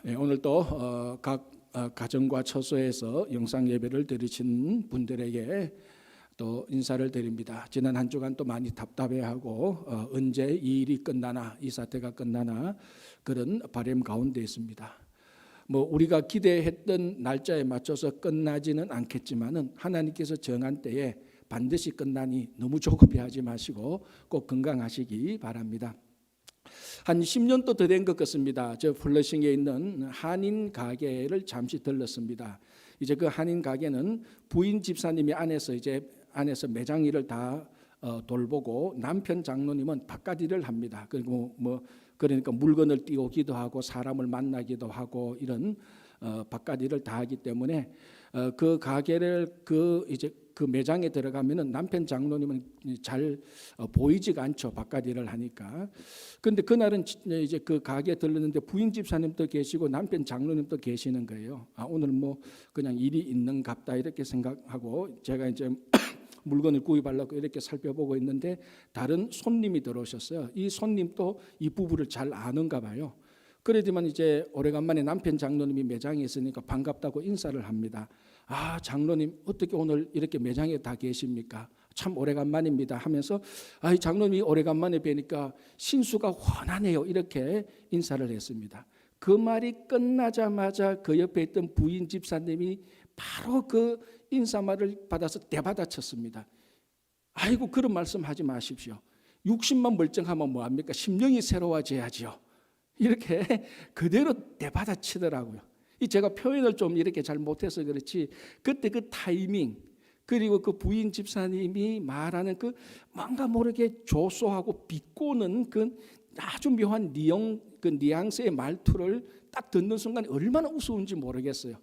오늘 또 각 가정과 처소에서 영상 예배를 드리신 분들에게 또 인사를 드립니다. 지난 한 주간 또 많이 답답해하고 언제 이 일이 끝나나, 이 사태가 끝나나 그런 바람 가운데 있습니다. 우리가 기대했던 날짜에 맞춰서 끝나지는 않겠지만은 하나님께서 정한 때에 반드시 끝나니 너무 조급해하지 마시고 꼭 건강하시기 바랍니다. 한 10년도 더 된 것 같습니다. 저 플러싱에 있는 한인 가게를 잠시 들렀습니다. 이제 그 한인 가게는 부인 집사님이 안에서 매장 일을 다 돌보고 남편 장로님은 바깥 일을 합니다. 그리고 그러니까 물건을 띄우기도 하고 사람을 만나기도 하고 이런 바깥 일을 다 하기 때문에 그 가게를 그 매장에 들어가면은 남편 장로님은 잘 보이지가 않죠. 바깥 일을 하니까. 그런데 그날은 이제 그 가게에 들렀는데 부인 집사님도 계시고 남편 장로님도 계시는 거예요. 오늘 그냥 일이 있는갑다 이렇게 생각하고 제가 이제 물건을 구입하려고 이렇게 살펴보고 있는데 다른 손님이 들어오셨어요. 이 손님도 이 부부를 잘 아는가 봐요. 그러지만 이제 오래간만에 남편 장로님이 매장에 있으니까 반갑다고 인사를 합니다. 장로님 어떻게 오늘 이렇게 매장에 다 계십니까? 참 오래간만입니다 하면서 장로님이 오래간만에 뵈니까 신수가 훤하네요 이렇게 인사를 했습니다. 그 말이 끝나자마자 그 옆에 있던 부인 집사님이 바로 그 인사말을 받아서 대받아쳤습니다. 아이고 그런 말씀하지 마십시오. 육신만 멀쩡하면 뭐합니까? 심령이 새로워져야지요. 이렇게 그대로 대받아치더라고요. 제가 표현을 좀 이렇게 잘 못해서 그렇지 그때 그 타이밍 그리고 그 부인 집사님이 말하는 그 뭔가 모르게 조소하고 비꼬는 그 아주 묘한 뉘앙스의 말투를 딱 듣는 순간 얼마나 우스운지 모르겠어요.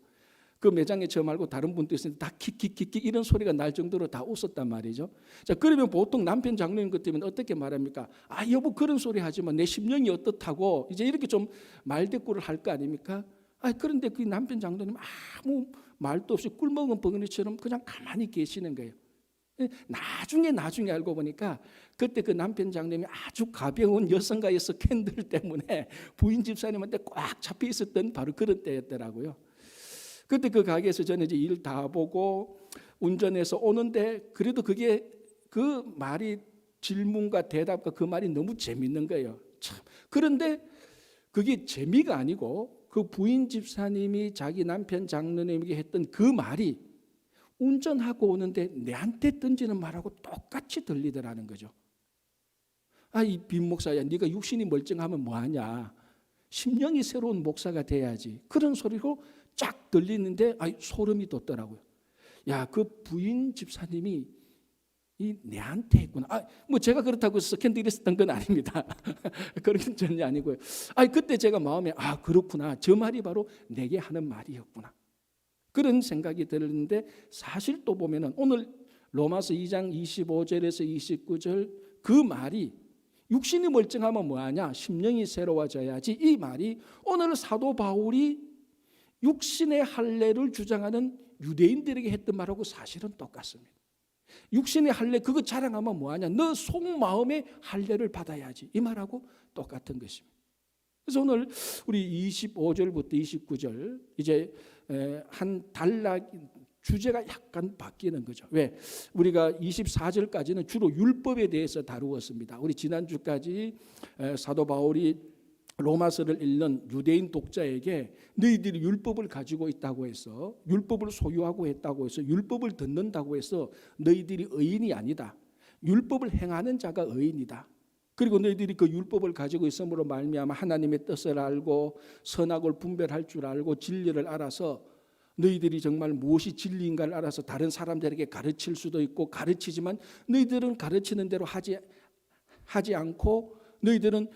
그 매장에 저 말고 다른 분도 있었는데 다 킥킥킥킥 이런 소리가 날 정도로 다 웃었단 말이죠. 자, 그러면 보통 남편 장로님 같으면 어떻게 말합니까? 여보 그런 소리 하지 마. 내 심령이 어떻다고 이제 이렇게 좀 말대꾸를 할 거 아닙니까? 그런데 그 남편 장로님 아무 말도 없이 꿀먹은 벙어리처럼 그냥 가만히 계시는 거예요. 나중에 알고 보니까 그때 그 남편 장로님이 아주 가벼운 여성가의 스캔들 때문에 부인 집사님한테 꽉 잡혀 있었던 바로 그런 때였더라고요. 그때 그 가게에서 저는 이제 일 다 보고 운전해서 오는데 그래도 그게 그 말이 질문과 대답과 그 말이 너무 재밌는 거예요. 참. 그런데 그게 재미가 아니고 그 부인 집사님이 자기 남편 장로님에게 했던 그 말이 운전하고 오는데 내한테 던지는 말하고 똑같이 들리더라는 거죠. 이 빈 목사야, 네가 육신이 멀쩡하면 뭐하냐? 심령이 새로운 목사가 돼야지. 그런 소리로 쫙 들리는데 소름이 돋더라고요. 그 부인 집사님이 내한테 했구나. 제가 그렇다고 스캔들이 있었던 건 아닙니다. 그런 건 전혀 아니고요. 그때 제가 마음에 그렇구나. 저 말이 바로 내게 하는 말이었구나. 그런 생각이 들었는데 사실 또 보면은 오늘 로마서 2장 25절에서 29절 그 말이 육신이 멀쩡하면 뭐하냐? 심령이 새로워져야지. 이 말이 오늘 사도 바울이 육신의 할례를 주장하는 유대인들에게 했던 말하고 사실은 똑같습니다. 육신의 할례 그거 자랑하면 뭐하냐? 너 속마음의 할례를 받아야지. 이 말하고 똑같은 것입니다. 그래서 오늘 우리 25절부터 29절 이제 한 단락 주제가 약간 바뀌는 거죠. 왜? 우리가 24절까지는 주로 율법에 대해서 다루었습니다. 우리 지난주까지 사도 바울이 로마서를 읽는 유대인 독자에게 너희들이 율법을 가지고 있다고 해서 율법을 소유하고 했다고 해서 율법을 듣는다고 해서 너희들이 의인이 아니다. 율법을 행하는 자가 의인이다. 그리고 너희들이 그 율법을 가지고 있음으로 말미암아 하나님의 뜻을 알고 선악을 분별할 줄 알고 진리를 알아서 너희들이 정말 무엇이 진리인가를 알아서 다른 사람들에게 가르칠 수도 있고 가르치지만 너희들은 가르치는 대로 하지 않고 너희들은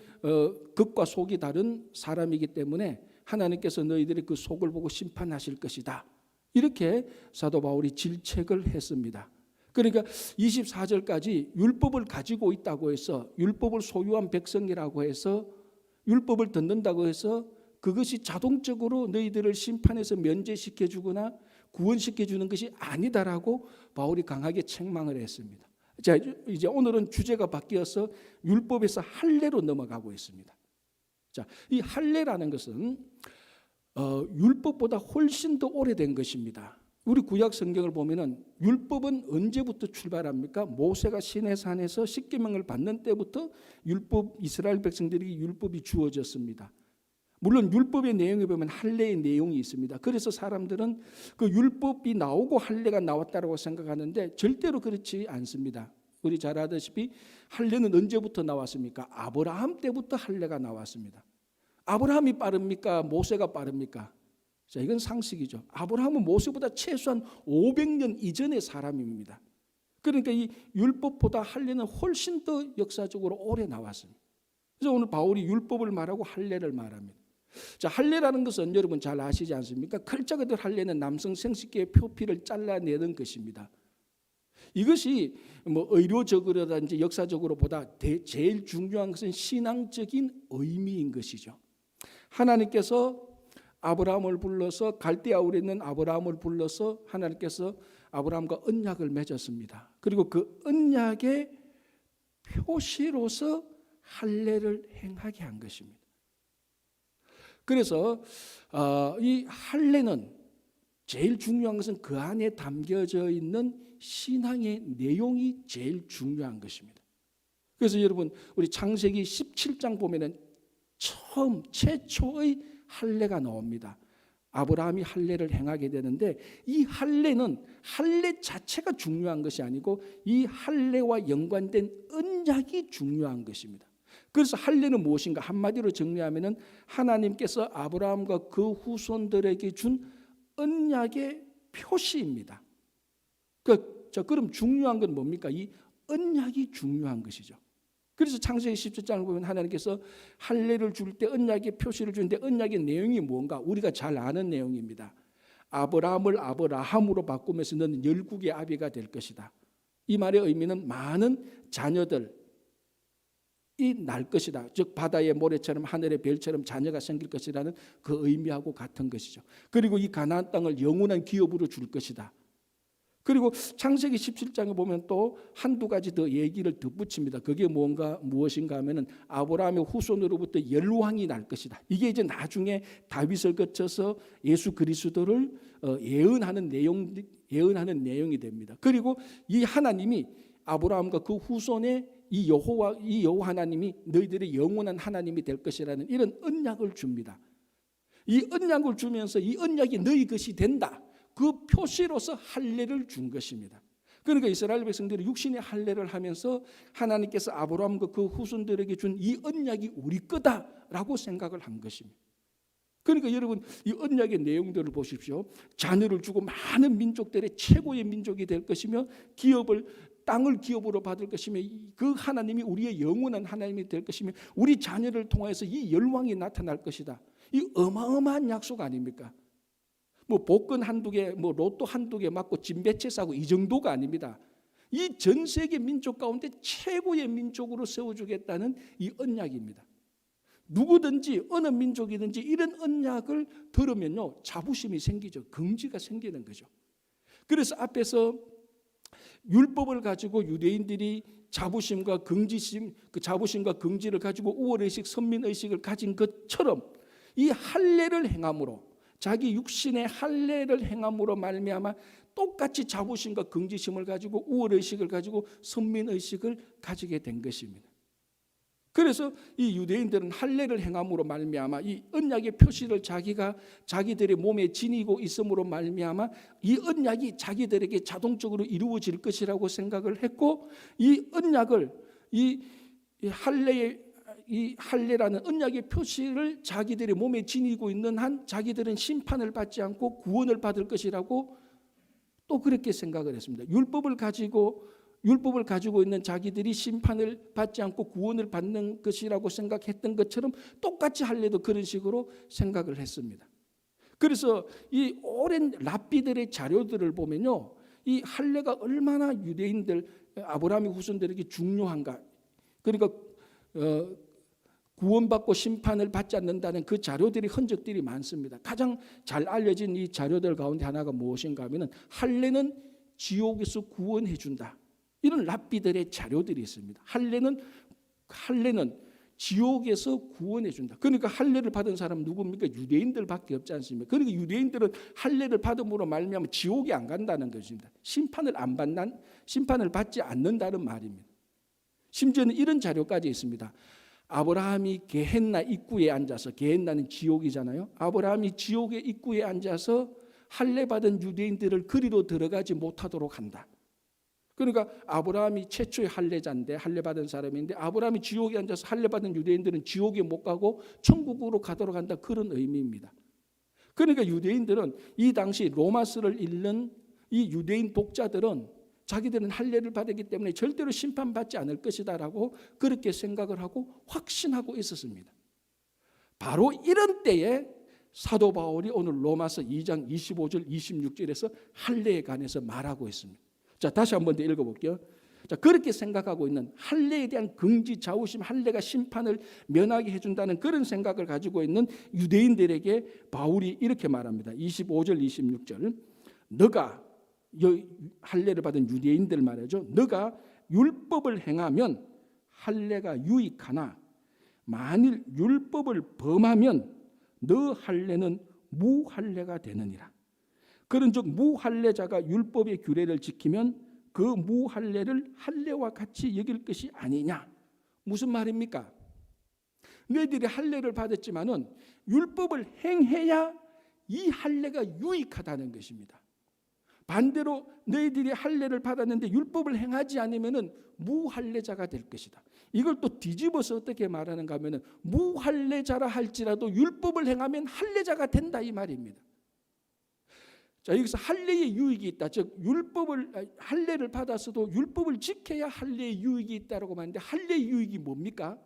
겉과 속이 다른 사람이기 때문에 하나님께서 너희들이 그 속을 보고 심판하실 것이다. 이렇게 사도 바울이 질책을 했습니다. 그러니까 24절까지 율법을 가지고 있다고 해서 율법을 소유한 백성이라고 해서 율법을 듣는다고 해서 그것이 자동적으로 너희들을 심판에서 면제시켜 주거나 구원시켜 주는 것이 아니다라고 바울이 강하게 책망을 했습니다. 자, 이제 오늘은 주제가 바뀌어서 율법에서 할례로 넘어가고 있습니다. 자, 이 할례라는 것은 율법보다 훨씬 더 오래된 것입니다. 우리 구약 성경을 보면은 율법은 언제부터 출발합니까? 모세가 시내산에서 십계명을 받는 때부터 율법, 이스라엘 백성들에게 율법이 주어졌습니다. 물론 율법의 내용에 보면 할례의 내용이 있습니다. 그래서 사람들은 그 율법이 나오고 할례가 나왔다고 생각하는데 절대로 그렇지 않습니다. 우리 잘 아다시피 할례는 언제부터 나왔습니까? 아브라함 때부터 할례가 나왔습니다. 아브라함이 빠릅니까? 모세가 빠릅니까? 자, 이건 상식이죠. 아브라함은 모세보다 최소한 500년 이전의 사람입니다. 그러니까 이 율법보다 할례는 훨씬 더 역사적으로 오래 나왔습니다. 그래서 오늘 바울이 율법을 말하고 할례를 말합니다. 자, 할례라는 것은 여러분 잘 아시지 않습니까? 글자 그대로 할례는 남성 생식기의 표피를 잘라내는 것입니다. 이것이 뭐 의료적으로든지 역사적으로보다 제일 중요한 것은 신앙적인 의미인 것이죠. 하나님께서 아브라함을 불러서 갈대아 울에 있는 아브라함을 불러서 하나님께서 아브라함과 언약을 맺었습니다. 그리고 그 언약의 표시로서 할례를 행하게 한 것입니다. 그래서 이 할례는 제일 중요한 것은 그 안에 담겨져 있는 신앙의 내용이 제일 중요한 것입니다. 그래서 여러분 우리 창세기 17장 보면은 최초의 할례가 나옵니다. 아브라함이 할례를 행하게 되는데 이 할례는 할례 자체가 중요한 것이 아니고 이 할례와 연관된 언약이 중요한 것입니다. 그래서 할례는 무엇인가? 한마디로 정리하면은 하나님께서 아브라함과 그 후손들에게 준 언약의 표시입니다. 그럼 중요한 건 뭡니까? 이 언약이 중요한 것이죠. 그래서 창세기 17장을 보면 하나님께서 할례를 줄 때 언약의 표시를 주는데 언약의 내용이 뭔가? 우리가 잘 아는 내용입니다. 아브라함을 아브라함으로 바꾸면서 너는 열국의 아비가 될 것이다. 이 말의 의미는 많은 자녀들이 날 것이다. 즉 바다의 모래처럼 하늘의 별처럼 자녀가 생길 것이라는 그 의미하고 같은 것이죠. 그리고 이 가나안 땅을 영원한 기업으로 줄 것이다. 그리고 창세기 17장에 보면 또 한두 가지 더 얘기를 덧붙입니다. 그게 무엇인가 하면은 아브라함의 후손으로부터 열왕이 날 것이다. 이게 이제 나중에 다윗을 거쳐서 예수 그리스도를 예언하는 내용이 됩니다. 그리고 이 하나님이 아브라함과 그 후손의 이 여호와 하나님이 너희들의 영원한 하나님이 될 것이라는 이런 언약을 줍니다. 이 언약을 주면서 이 언약이 너희 것이 된다. 그 표시로서 할례를 준 것입니다. 그러니까 이스라엘 백성들이 육신의 할례를 하면서 하나님께서 아브라함과 그 후손들에게 준 이 언약이 우리 거다라고 생각을 한 것입니다. 그러니까 여러분 이 언약의 내용들을 보십시오. 자녀를 주고 많은 민족들의 최고의 민족이 될 것이며 땅을 기업으로 받을 것이며 그 하나님이 우리의 영원한 하나님이 될 것이며 우리 자녀를 통해서 이 열왕이 나타날 것이다. 이 어마어마한 약속 아닙니까? 뭐 복권 한두 개, 뭐 로또 한두 개 맞고 진배채 사고 이 정도가 아닙니다. 이 전 세계 민족 가운데 최고의 민족으로 세워주겠다는 이 언약입니다. 누구든지 어느 민족이든지 이런 언약을 들으면요 자부심이 생기죠. 긍지가 생기는 거죠. 그래서 앞에서 율법을 가지고 유대인들이 자부심과 긍지심, 그 자부심과 긍지를 가지고 우월의식, 선민의식을 가진 것처럼 이 할례를 행함으로 자기 육신의 할례를 행함으로 말미암아 똑같이 자부심과 긍지심을 가지고 우월의식을 가지고 선민의식을 가지게 된 것입니다. 그래서 이 유대인들은 할례를 행함으로 말미암아 이 언약의 표시를 자기들의 몸에 지니고 있음으로 말미암아 이 언약이 자기들에게 자동적으로 이루어질 것이라고 생각을 했고 이 언약을 이 할례라는 언약의 표시를 자기들의 몸에 지니고 있는 한 자기들은 심판을 받지 않고 구원을 받을 것이라고 또 그렇게 생각을 했습니다. 율법을 가지고 있는 자기들이 심판을 받지 않고 구원을 받는 것이라고 생각했던 것처럼 똑같이 할례도 그런 식으로 생각을 했습니다. 그래서 이 오랜 랍비들의 자료들을 보면요, 이 할례가 얼마나 유대인들 아브라함의 후손들에게 중요한가. 그러니까 구원받고 심판을 받지 않는다는 그 자료들이 흔적들이 많습니다. 가장 잘 알려진 이 자료들 가운데 하나가 무엇인가 하면은 할례는 지옥에서 구원해 준다. 이런 랍비들의 자료들이 있습니다. 할례는 지옥에서 구원해 준다. 그러니까 할례를 받은 사람은 누굽니까? 유대인들밖에 없지 않습니까? 그러니까 유대인들은 할례를 받음으로 말미암아 지옥에 안 간다는 것입니다. 심판을 받지 않는다는 말입니다. 심지어는 이런 자료까지 있습니다. 아브라함이 게헨나 입구에 앉아서, 게헨나는 지옥이잖아요. 아브라함이 지옥의 입구에 앉아서 할례 받은 유대인들을 그리로 들어가지 못하도록 한다. 그러니까 아브라함이 최초의 할례자인데, 할례 받은 사람인데, 아브라함이 지옥에 앉아서 할례 받은 유대인들은 지옥에 못 가고 천국으로 가도록 한다, 그런 의미입니다. 그러니까 유대인들은 이 당시 로마서를 읽는 이 유대인 독자들은 자기들은 할례를 받았기 때문에 절대로 심판받지 않을 것이다라고 그렇게 생각을 하고 확신하고 있었습니다. 바로 이런 때에 사도 바울이 오늘 로마서 2장 25절 26절에서 할례에 관해서 말하고 있습니다. 자, 다시 한번 더 읽어볼게요. 자, 그렇게 생각하고 있는, 할례에 대한 긍지 자우심, 할례가 심판을 면하게 해준다는 그런 생각을 가지고 있는 유대인들에게 바울이 이렇게 말합니다. 25절 26절, 너가, 할례를 받은 유대인들 말이죠. 너가 율법을 행하면 할례가 유익하나 만일 율법을 범하면 너 할례는 무할례가 되느니라. 그런즉 무할례자가 율법의 규례를 지키면 그 무할례를 할례와 같이 여길 것이 아니냐. 무슨 말입니까? 너희들이 할례를 받았지만은 율법을 행해야 이 할례가 유익하다는 것입니다. 반대로 너희들이 할례를 받았는데 율법을 행하지 않으면은 무할례자가 될 것이다. 이걸 또 뒤집어서 어떻게 말하는가 하면은 무할례자라 할지라도 율법을 행하면 할례자가 된다, 이 말입니다. 자, 여기서 할례의 유익이 있다. 즉 할례를 받았어도 율법을 지켜야 할례의 유익이 있다라고 말하는데, 할례의 유익이 뭡니까?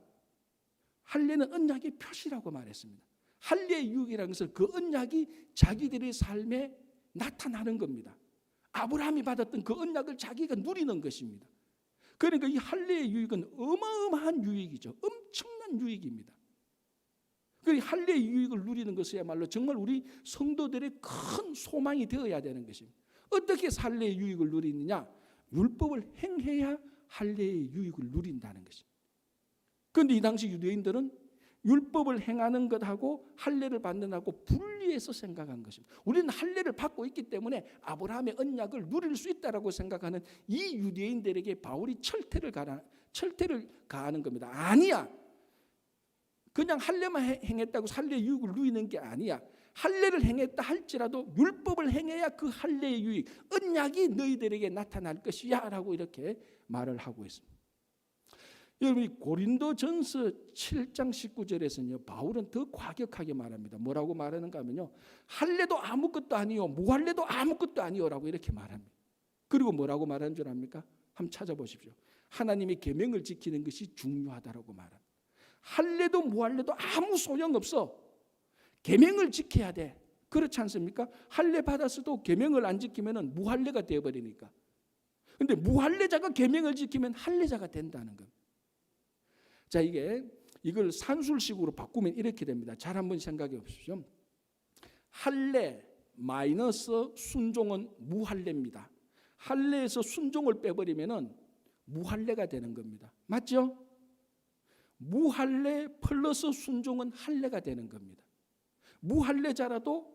할례는 언약의 표시라고 말했습니다. 할례의 유익이라는 것은 그 언약이 자기들의 삶에 나타나는 겁니다. 아브라함이 받았던 그 언약을 자기가 누리는 것입니다. 그러니까 이 할례의 유익은 어마어마한 유익이죠. 엄청난 유익입니다. 그 할례의 유익을 누리는 것이야말로 정말 우리 성도들의 큰 소망이 되어야 되는 것입니다. 어떻게 할례의 유익을 누리느냐? 율법을 행해야 할례의 유익을 누린다는 것입니다. 그런데 이 당시 유대인들은 율법을 행하는 것하고 할례를 받는 것하고 분리해서 생각한 것입니다. 우리는 할례를 받고 있기 때문에 아브라함의 언약을 누릴 수 있다라고 생각하는 이 유대인들에게 바울이 철퇴를 가하는 겁니다. 아니야. 그냥 할례만 행했다고 할례의 유익을 누리는 게 아니야. 할례를 행했다 할지라도 율법을 행해야 그 할례의 유익, 언약이 너희들에게 나타날 것이야 라고 이렇게 말을 하고 있습니다. 여러분, 고린도전서 7장 19절에서는요, 바울은 더 과격하게 말합니다. 뭐라고 말하는가 하면요, 할례도 아무것도 아니요, 무할례도 아무것도 아니요라고 이렇게 말합니다. 그리고 뭐라고 말하는 줄 압니까? 한번 찾아보십시오. 하나님의 계명을 지키는 것이 중요하다라고 말합니다. 할례도 무할례도 아무 소용없어. 계명을 지켜야 돼. 그렇지 않습니까? 할례 받았어도 계명을 안 지키면 무할례가 되어버리니까. 그런데 무할례자가 계명을 지키면 할례자가 된다는 겁니다. 자, 이걸 산술식으로 바꾸면 이렇게 됩니다. 잘 한번 생각해 보십시오. 할례 마이너스 순종은 무할례입니다. 할례에서 순종을 빼버리면 무할례가 되는 겁니다. 맞죠? 무할례 플러스 순종은 할례가 되는 겁니다. 무할례자라도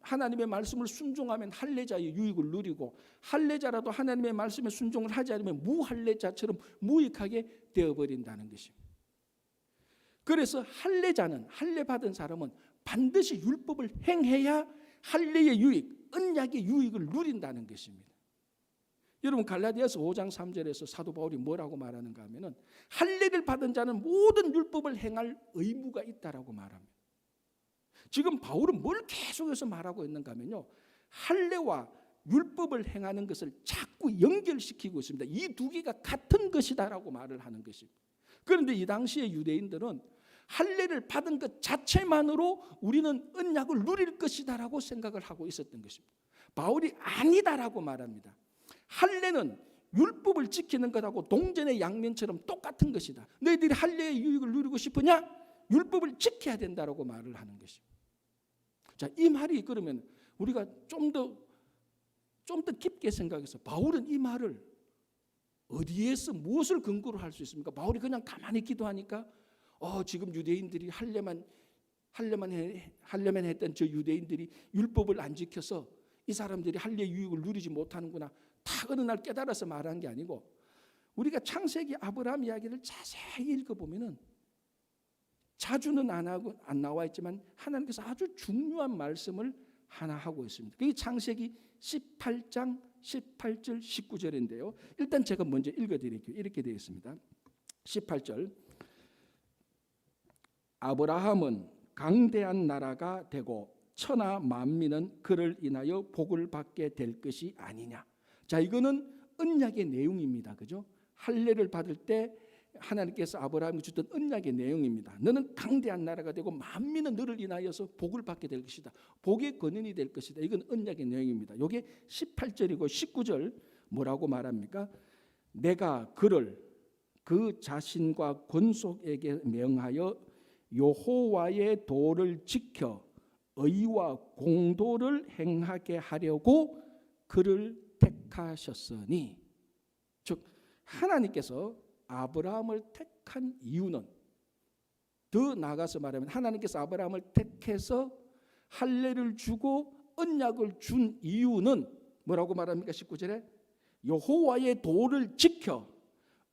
하나님의 말씀을 순종하면 할례자의 유익을 누리고, 할례자라도 하나님의 말씀에 순종을 하지 않으면 무할례자처럼 무익하게 되어버린다는 것입니다. 그래서 할례자는, 할례 받은 사람은 반드시 율법을 행해야 할례의 유익, 언약의 유익을 누린다는 것입니다. 여러분, 갈라디아서 5장 3절에서 사도 바울이 뭐라고 말하는가 하면은 할례를 받은 자는 모든 율법을 행할 의무가 있다라고 말합니다. 지금 바울은 뭘 계속해서 말하고 있는가 하면요, 할례와 율법을 행하는 것을 자꾸 연결시키고 있습니다. 이 두 개가 같은 것이다라고 말을 하는 것입니다. 그런데 이 당시의 유대인들은 할례를 받은 것 자체만으로 우리는 언약을 누릴 것이다라고 생각을 하고 있었던 것입니다. 바울이 아니다라고 말합니다. 할례는 율법을 지키는 것하고 동전의 양면처럼 똑같은 것이다. 너희들이 할례의 유익을 누리고 싶으냐? 율법을 지켜야 된다라고 말을 하는 것입니다. 자, 이 말이 그러면 우리가 좀 더 깊게 생각해서 바울은 이 말을 어디에서 무엇을 근거로 할 수 있습니까? 바울이 그냥 가만히 기도하니까 지금 유대인들이 하려면 했던 저 유대인들이 율법을 안 지켜서 이 사람들이 할례 유익을 누리지 못하는구나. 다 어느 날 깨달아서 말한 게 아니고, 우리가 창세기 아브라함 이야기를 자세히 읽어보면은 자주는 안 나와 있지만 하나님께서 아주 중요한 말씀을 하나 하고 있습니다. 그게 창세기 18장 18절 19절인데요. 일단 제가 먼저 읽어드릴게요. 이렇게 되어 있습니다. 18절, 아브라함은 강대한 나라가 되고 천하 만민은 그를 인하여 복을 받게 될 것이 아니냐. 자, 이거는 언약의 내용입니다. 그죠? 할례를 받을 때 하나님께서 아브라함이 주던 언약의 내용입니다. 너는 강대한 나라가 되고 만민은 너를 인하여서 복을 받게 될 것이다. 복의 근원이 될 것이다. 이건 언약의 내용입니다. 이게 18절이고 19절 뭐라고 말합니까? 내가 그를 그 자신과 권속에게 명하여 여호와의 도를 지켜 의와 공도를 행하게 하려고 그를 택하셨으니, 즉 하나님께서 아브라함을 택한 이유는, 더 나아가서 말하면 하나님께서 아브라함을 택해서 할례를 주고 언약을 준 이유는 뭐라고 말합니까? 19절에 여호와의 도를 지켜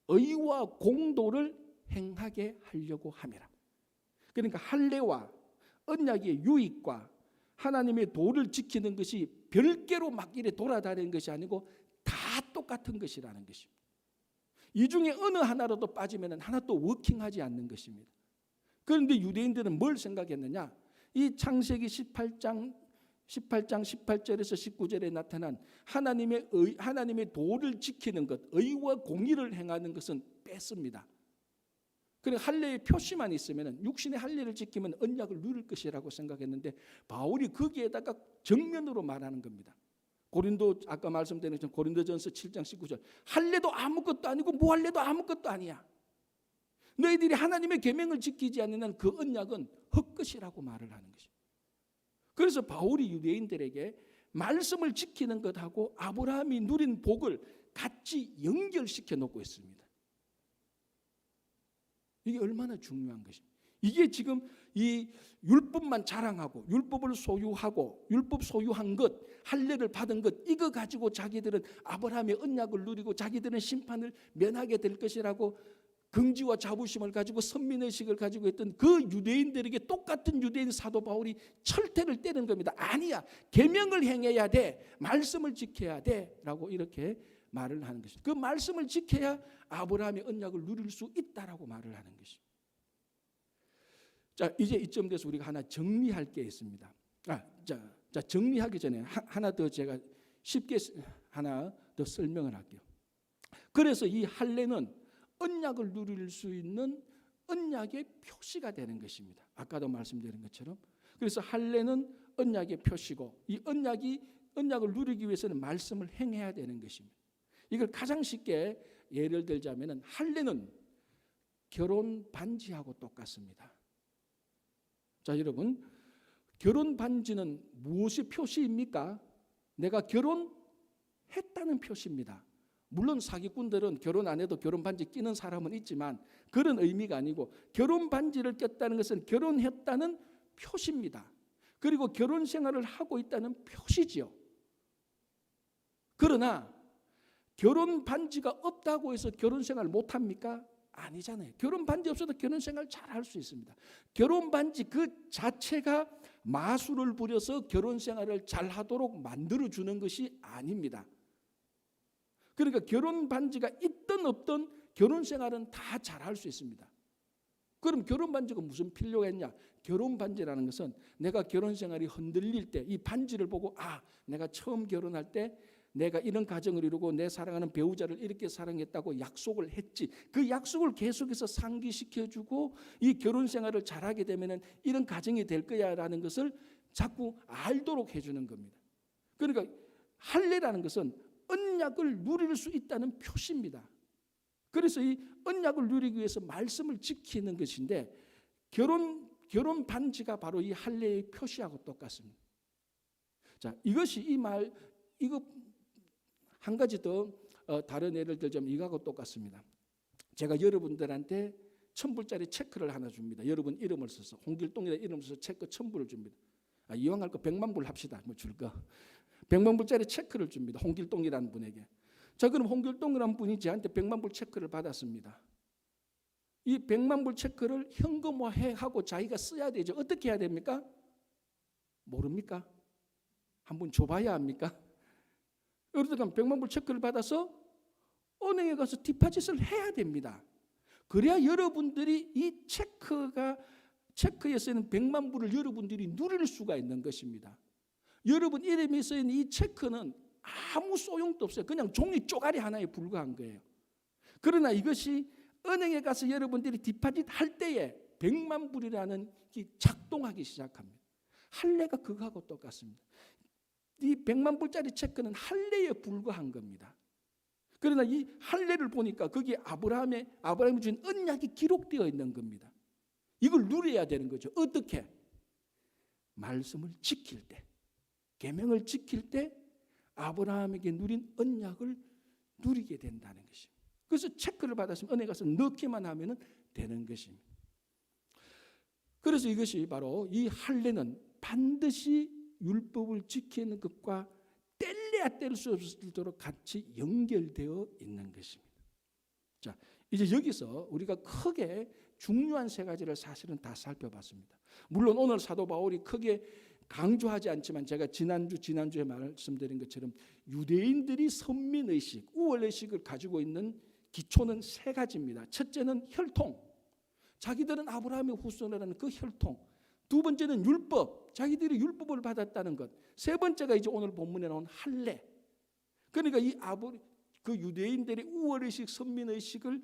의와 공도를 행하게 하려고 함이라. 그러니까 할례와 언약의 유익과 하나님의 도를 지키는 것이 별개로 막 이래 돌아다니는 것이 아니고 다 똑같은 것이라는 것입니다. 이 중에 어느 하나라도 빠지면 하나도 워킹하지 않는 것입니다. 그런데 유대인들은 뭘 생각했느냐? 이 창세기 18장 18절에서 19절에 나타난 하나님의 도를 지키는 것, 의와 공의를 행하는 것은 뺐습니다. 그러니까 할례의 표시만 있으면, 육신의 할례를 지키면 언약을 누릴 것이라고 생각했는데, 바울이 거기에다가 정면으로 말하는 겁니다. 아까 말씀드린 것처럼 고린도전서 7장 19절, 할례도 아무것도 아니고 무할례도 아무것도 아니야. 너희들이 하나님의 계명을 지키지 않는 그 언약은 헛것이라고 말을 하는 것입니다. 그래서 바울이 유대인들에게 말씀을 지키는 것하고 아브라함이 누린 복을 같이 연결시켜 놓고 있습니다. 이게 얼마나 중요한 것입니다. 이게 지금 이 율법만 자랑하고 율법을 소유하고 율법 소유한 것, 할례를 받은 것, 이거 가지고 자기들은 아브라함의 언약을 누리고 자기들은 심판을 면하게 될 것이라고 긍지와 자부심을 가지고 선민의식을 가지고 있던 그 유대인들에게 똑같은 유대인 사도 바울이 철퇴를 때리는 겁니다. 아니야, 계명을 행해야 돼, 말씀을 지켜야 돼라고 이렇게 말을 하는 것입니다. 그 말씀을 지켜야 아브라함의 언약을 누릴 수 있다라고 말을 하는 것입니다. 자, 이제 이쯤 돼서 우리가 하나 정리할 게 있습니다. 자, 정리하기 전에 하나 더 제가 쉽게 하나 더 설명을 할게요. 그래서 이 할례는 언약을 누릴 수 있는 언약의 표시가 되는 것입니다. 아까도 말씀드린 것처럼. 그래서 할례는 언약의 표시고, 이 언약을 누리기 위해서는 말씀을 행해야 되는 것입니다. 이걸 가장 쉽게 예를 들자면 할례는 결혼 반지하고 똑같습니다. 자, 여러분, 결혼 반지는 무엇의 표시입니까? 내가 결혼했다는 표시입니다. 물론 사기꾼들은 결혼 안 해도 결혼 반지 끼는 사람은 있지만 그런 의미가 아니고, 결혼 반지를 꼈다는 것은 결혼했다는 표시입니다. 그리고 결혼 생활을 하고 있다는 표시지요. 그러나 결혼 반지가 없다고 해서 결혼 생활 못 합니까? 아니잖아요. 결혼 반지 없어도 결혼 생활 잘 할 수 있습니다. 결혼 반지 그 자체가 마술을 부려서 결혼 생활을 잘 하도록 만들어 주는 것이 아닙니다. 그러니까 결혼 반지가 있든 없든 결혼 생활은 다 잘 할 수 있습니다. 그럼 결혼 반지가 무슨 필요가 있냐? 결혼 반지라는 것은 내가 결혼 생활이 흔들릴 때 이 반지를 보고, 내가 처음 결혼할 때 내가 이런 가정을 이루고 내 사랑하는 배우자를 이렇게 사랑했다고 약속을 했지. 그 약속을 계속해서 상기시켜주고 이 결혼 생활을 잘하게 되면 이런 가정이 될 거야라는 것을 자꾸 알도록 해주는 겁니다. 그러니까 할례라는 것은 언약을 누릴 수 있다는 표시입니다. 그래서 이 언약을 누리기 위해서 말씀을 지키는 것인데, 결혼 반지가 바로 이 할례의 표시하고 똑같습니다. 자, 이거 한 가지 더 다른 예를 들자면 이거하고 똑같습니다. 제가 여러분들한테 1,000불짜리 체크를 하나 줍니다. 여러분 이름을 써서 홍길동이라는 이름을 써서 체크 1,000불을 줍니다. 이왕 할 거 100만 불 합시다. 뭐 줄 거. 100만 불짜리 체크를 줍니다. 홍길동이라는 분에게. 자, 그럼 홍길동이라는 분이 저한테 100만 불 체크를 받았습니다. 이 100만 불 체크를 현금화하고 자기가 써야 되죠. 어떻게 해야 됩니까? 모릅니까? 한번 줘봐야 합니까? 그러다가 100만 불 체크를 받아서 은행에 가서 디파짓을 해야 됩니다. 그래야 여러분들이 이 체크에 쓰이는 100만 불을 여러분들이 누릴 수가 있는 것입니다. 여러분 이름이 쓰인 이 체크는 아무 소용도 없어요. 그냥 종이 쪼가리 하나에 불과한 거예요. 그러나 이것이 은행에 가서 여러분들이 디파짓 할 때에 100만 불이라는 게 작동하기 시작합니다. 할례가 그거하고 똑같습니다. 이 100만 불짜리 체크는 할례에 불과한 겁니다. 그러나 이 할례를 보니까 거기에 아브라함이 준 언약이 기록되어 있는 겁니다. 이걸 누려야 되는 거죠. 어떻게? 말씀을 지킬 때, 계명을 지킬 때 아브라함에게 누린 언약을 누리게 된다는 것입니다. 그래서 체크를 받았으면 은행에 가서 넣기만 하면 되는 것입니다. 그래서 이것이 바로 이 할례는 반드시 율법을 지키는 것과 뗄래야 뗄 수 없도록 같이 연결되어 있는 것입니다. 자, 이제 여기서 우리가 크게 중요한 세 가지를 사실은 다 살펴봤습니다. 물론 오늘 사도 바울이 크게 강조하지 않지만 제가 지난주에 말씀드린 것처럼 유대인들이 선민의식, 우월의식을 가지고 있는 기초는 세 가지입니다. 첫째는 혈통, 자기들은 아브라함의 후손이라는 그 혈통. 두 번째는 율법, 자기들이 율법을 받았다는 것. 세 번째가 이제 오늘 본문에 나온 할례. 그러니까 그 유대인들의 우월의식, 선민의식을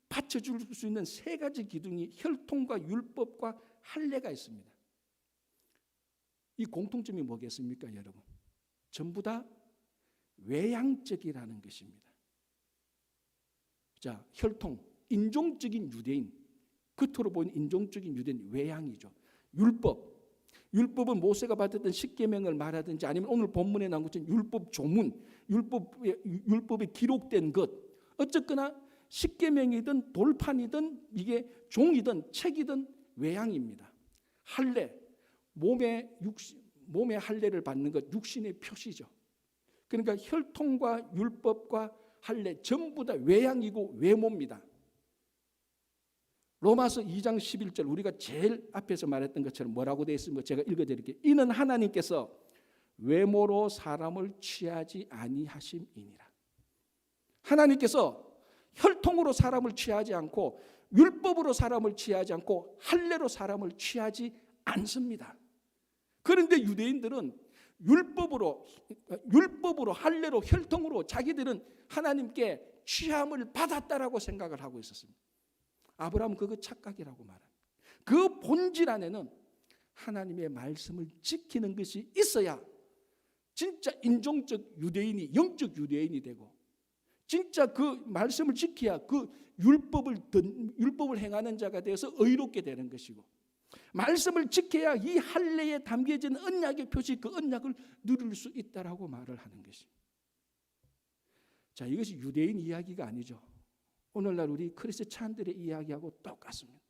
받쳐줄 수 있는 세 가지 기둥이 혈통과 율법과 할례가 있습니다. 이 공통점이 뭐겠습니까, 여러분? 전부 다 외향적이라는 것입니다. 자, 혈통, 인종적인 유대인, 겉으로 보이는 인종적인 유대인, 외향이죠. 율법은 모세가 받았던 십계명을 말하든지 아니면 오늘 본문에 나온 것처럼 율법 조문, 율법에 기록된 것, 어쨌거나 십계명이든 돌판이든 이게 종이든 책이든 외향입니다. 할례, 몸의 할례를 받는 것, 육신의 표시죠. 그러니까 혈통과 율법과 할례 전부 다 외향이고 외모입니다. 로마서 2장 11절 우리가 제일 앞에서 말했던 것처럼 뭐라고 되어 있습니까? 제가 읽어드릴게요. 이는 하나님께서 외모로 사람을 취하지 아니하심이니라. 하나님께서 혈통으로 사람을 취하지 않고 율법으로 사람을 취하지 않고 할례로 사람을 취하지 않습니다. 그런데 유대인들은 율법으로 할례로 혈통으로 자기들은 하나님께 취함을 받았다라고 생각을 하고 있었습니다. 아브라함은 그거 착각이라고 말합니다. 그 본질 안에는 하나님의 말씀을 지키는 것이 있어야 진짜 인종적 유대인이 영적 유대인이 되고 진짜 그 말씀을 지켜야 그 율법을 행하는 자가 되어서 의롭게 되는 것이고 말씀을 지켜야 이 할례에 담겨진 언약의 표시 그 언약을 누릴 수 있다라고 말을 하는 것입니다. 자, 이것이 유대인 이야기가 아니죠. 오늘날 우리 크리스찬들의 이야기하고 똑같습니다.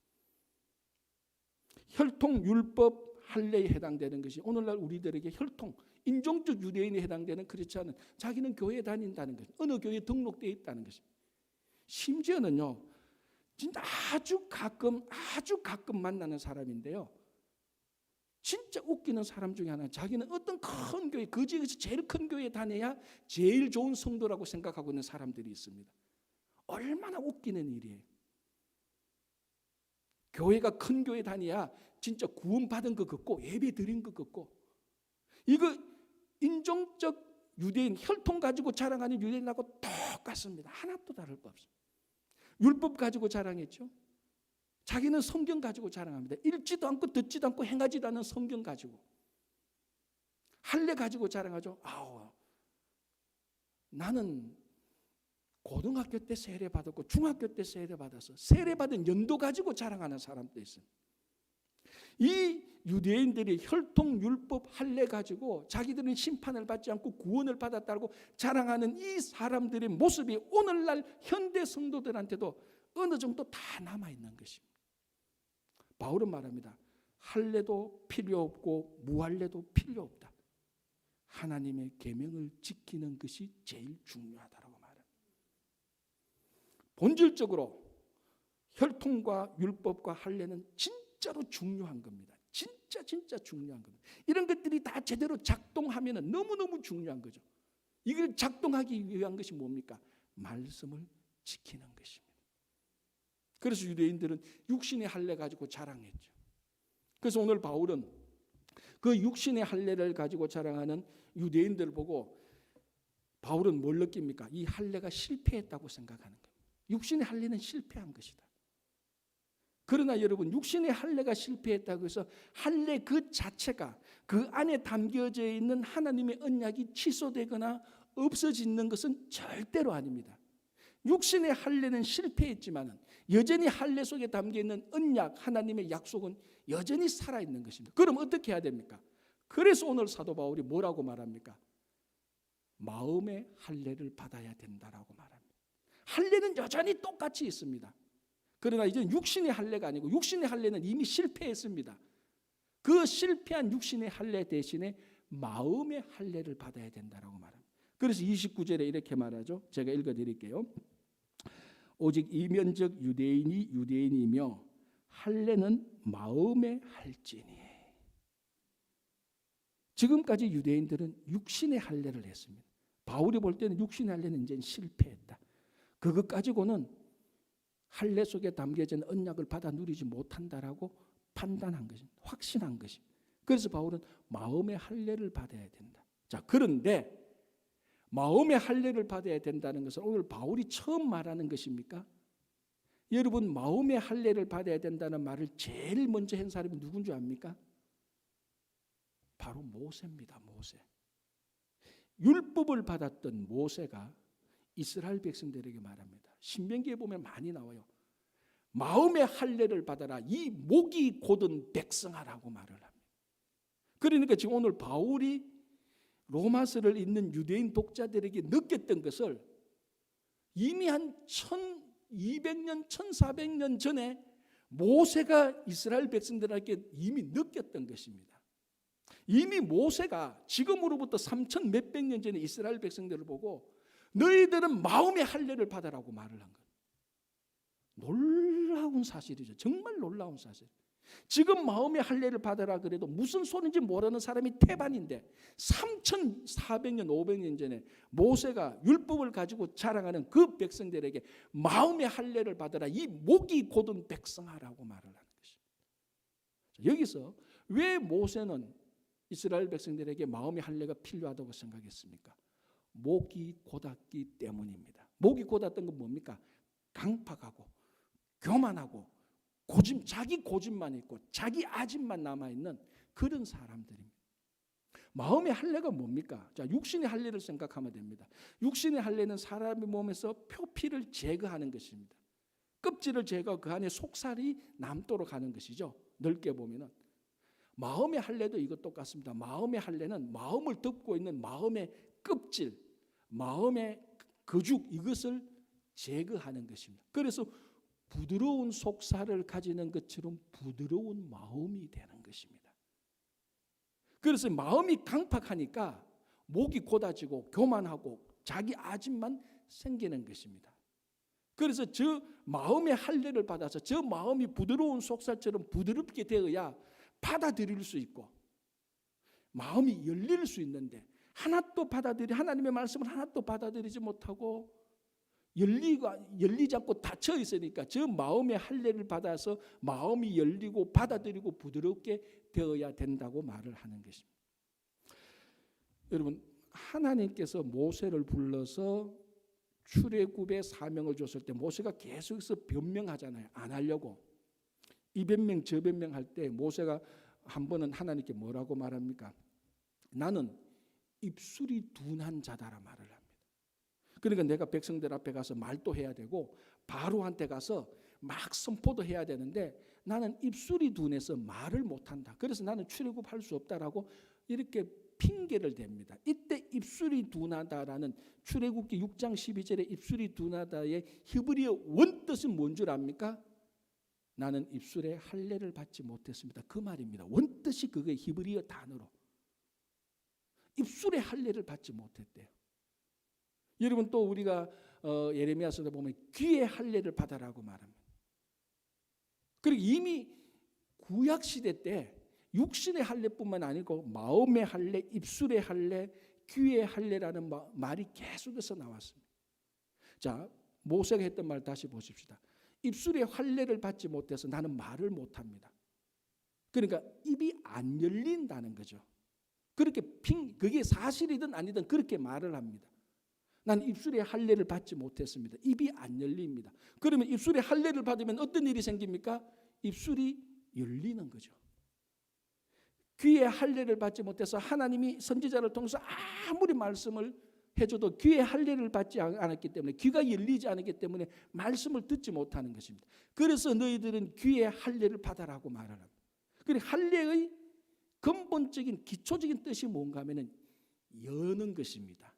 혈통, 율법, 할례에 해당되는 것이 오늘날 우리들에게 혈통, 인종적 유대인에 해당되는 크리스찬은 자기는 교회에 다닌다는 것, 어느 교회에 등록되어 있다는 것입니다. 심지어는요, 진짜 아주 가끔 만나는 사람인데요. 진짜 웃기는 사람 중에 하나, 자기는 어떤 큰 교회, 그 중에서 제일 큰 교회에 다녀야 제일 좋은 성도라고 생각하고 있는 사람들이 있습니다. 얼마나 웃기는 일이에요. 교회가 큰 교회 다녀야 진짜 구원받은 것 같고 예배 드린 것 같고 이거 인종적 유대인, 혈통 가지고 자랑하는 유대인하고 똑같습니다. 하나도 다를 바 없습니다. 율법 가지고 자랑했죠. 자기는 성경 가지고 자랑합니다. 읽지도 않고 듣지도 않고 행하지도 않는 성경 가지고. 할례 가지고 자랑하죠. 나는 고등학교 때 세례 받았고 중학교 때 세례 받아서 세례 받은 연도 가지고 자랑하는 사람도 있습니다. 이 유대인들이 혈통, 율법, 할례 가지고 자기들은 심판을 받지 않고 구원을 받았다고 자랑하는 이 사람들의 모습이 오늘날 현대 성도들한테도 어느 정도 다 남아있는 것입니다. 바울은 말합니다. 할례도 필요 없고 무할례도 필요 없다. 하나님의 계명을 지키는 것이 제일 중요하다라고 말합니다. 본질적으로 혈통과 율법과 할례는 진짜로 중요한 겁니다. 진짜 중요한 겁니다. 이런 것들이 다 제대로 작동하면 너무너무 중요한 거죠. 이걸 작동하기 위한 것이 뭡니까? 말씀을 지키는 것입니다. 그래서 유대인들은 육신의 할례 가지고 자랑했죠. 그래서 오늘 바울은 그 육신의 할례를 가지고 자랑하는 유대인들을 보고 바울은 뭘 느낍니까? 이 할례가 실패했다고 생각하는 거예요. 육신의 할례는 실패한 것이다. 그러나 여러분, 육신의 할례가 실패했다고 해서 할례 그 자체가 그 안에 담겨져 있는 하나님의 언약이 취소되거나 없어지는 것은 절대로 아닙니다. 육신의 할례는 실패했지만 여전히 할례 속에 담겨있는 언약, 하나님의 약속은 여전히 살아있는 것입니다. 그럼 어떻게 해야 됩니까? 그래서 오늘 사도 바울이 뭐라고 말합니까? 마음의 할례를 받아야 된다라고 말합니다. 할례는 여전히 똑같이 있습니다. 그러나 이제는 육신의 할례가 아니고 육신의 할례는 이미 실패했습니다. 그 실패한 육신의 할례 대신에 마음의 할례를 받아야 된다라고 말합니다. 그래서 29절에 이렇게 말하죠. 제가 읽어드릴게요. 오직 이면적 유대인이 유대인이며 할례는 마음에 할지니. 지금까지 유대인들은 육신의 할례를 했습니다. 바울이 볼 때는 육신의 할례는 이제 실패했다. 그것 가지고는 할례 속에 담겨진 언약을 받아 누리지 못한다라고 판단한 것입니다. 확신한 것입니다. 그래서 바울은 마음의 할례를 받아야 된다. 자, 그런데 마음의 할례를 받아야 된다는 것은 오늘 바울이 처음 말하는 것입니까? 여러분, 마음의 할례를 받아야 된다는 말을 제일 먼저 한 사람이 누군지 압니까? 바로 모세입니다. 모세. 율법을 받았던 모세가 이스라엘 백성들에게 말합니다. 신명기에 보면 많이 나와요. 마음의 할례를 받아라. 이 목이 곧은 백성하라고 말을 합니다. 그러니까 지금 오늘 바울이 로마서를 읽는 유대인 독자들에게 느꼈던 것을 이미 한 1200년, 1400년 전에 모세가 이스라엘 백성들에게 이미 느꼈던 것입니다. 이미 모세가 지금으로부터 3000 몇백 년 전에 이스라엘 백성들을 보고 너희들은 마음의 할례를 받으라고 말을 한 거예요. 놀라운 사실이죠. 정말 놀라운 사실. 지금 마음의 할례를 받으라 그래도 무슨 소리인지 모르는 사람이 태반인데 3400년 500년 전에 모세가 율법을 가지고 자랑하는 그 백성들에게 마음의 할례를 받으라. 이 목이 곧은 백성하라고 말을 하는 것입니다. 여기서 왜 모세는 이스라엘 백성들에게 마음의 할례가 필요하다고 생각했습니까? 목이 곧았기 때문입니다. 목이 곧았던 건 뭡니까? 강팍하고 교만하고 자기 고집만 있고 자기 아집만 남아있는 그런 사람들입니다. 마음의 할례가 뭡니까? 자, 육신의 할례를 생각하면 됩니다. 육신의 할례는 사람의 몸에서 표피를 제거하는 것입니다. 껍질을 제거하고 그 안에 속살이 남도록 하는 것이죠. 넓게 보면은. 마음의 할례도 이것 똑같습니다. 마음의 할례는 마음을 덮고 있는 마음의 껍질, 마음의 거죽 이것을 제거하는 것입니다. 그래서 부드러운 속살을 가지는 것처럼 부드러운 마음이 되는 것입니다. 그래서 마음이 강팍하니까 목이 곧아지고 교만하고 자기 아집만 생기는 것입니다. 그래서 저 마음의 할례를 받아서 저 마음이 부드러운 속살처럼 부드럽게 되어야 받아들일 수 있고 마음이 열릴 수 있는데 하나님의 말씀을 하나도 받아들이지 못하고 열리지 않고 닫혀 있으니까 저 마음의 할례를 받아서 마음이 열리고 받아들이고 부드럽게 되어야 된다고 말을 하는 것입니다. 여러분, 하나님께서 모세를 불러서 출애굽의 사명을 줬을 때 모세가 계속해서 변명하잖아요. 안 하려고. 이 변명 저 변명할 때 모세가 한 번은 하나님께 뭐라고 말합니까? 나는 입술이 둔한 자다라 말을 합니다. 그러니까 내가 백성들 앞에 가서 말도 해야 되고 바로한테 가서 막 선포도 해야 되는데 나는 입술이 둔해서 말을 못한다. 그래서 나는 출애굽할 수 없다라고 이렇게 핑계를 댑니다. 이때 입술이 둔하다라는 출애굽기 6장 12절에 입술이 둔하다의 히브리어 원뜻은 뭔 줄 압니까? 나는 입술의 할례를 받지 못했습니다. 그 말입니다. 원뜻이 그게 히브리어 단어로 입술의 할례를 받지 못했대요. 여러분 또 우리가 예레미야서에 보면 귀의 할례를 받아라고 말합니다. 그리고 이미 구약 시대 때 육신의 할례뿐만 아니고 마음의 할례, 입술의 할례, 귀의 할례라는 말이 계속해서 나왔습니다. 자, 모세가 했던 말 다시 보십시다. 입술의 할례를 받지 못해서 나는 말을 못합니다. 그러니까 입이 안 열린다는 거죠. 그렇게 그게 사실이든 아니든 그렇게 말을 합니다. 나는 입술의 할례를 받지 못했습니다. 입이 안 열립니다. 그러면 입술의 할례를 받으면 어떤 일이 생깁니까? 입술이 열리는 거죠. 귀의 할례를 받지 못해서 하나님이 선지자를 통해서 아무리 말씀을 해줘도 귀의 할례를 받지 않았기 때문에, 귀가 열리지 않았기 때문에 말씀을 듣지 못하는 것입니다. 그래서 너희들은 귀의 할례를 받아라고 말을 합니다. 그리고 할례의 근본적인 기초적인 뜻이 뭔가 하면은 여는 것입니다.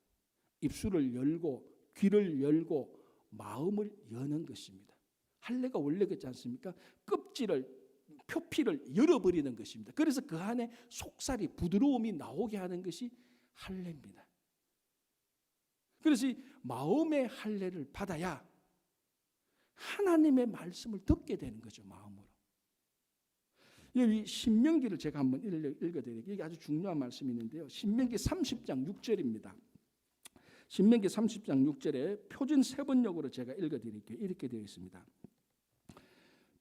입술을 열고 귀를 열고 마음을 여는 것입니다. 할례가 원래 그렇지 않습니까? 껍질을 표피를 열어버리는 것입니다. 그래서 그 안에 속살이 부드러움이 나오게 하는 것이 할례입니다. 그래서 이 마음의 할례를 받아야 하나님의 말씀을 듣게 되는 거죠. 마음으로. 여기 신명기를 제가 한번 읽어드릴게요. 이게 아주 중요한 말씀이 있는데요. 신명기 30장 6절입니다. 신명기 30장 6절에 표준 세번역으로 제가 읽어드릴게요. 이렇게 되어 있습니다.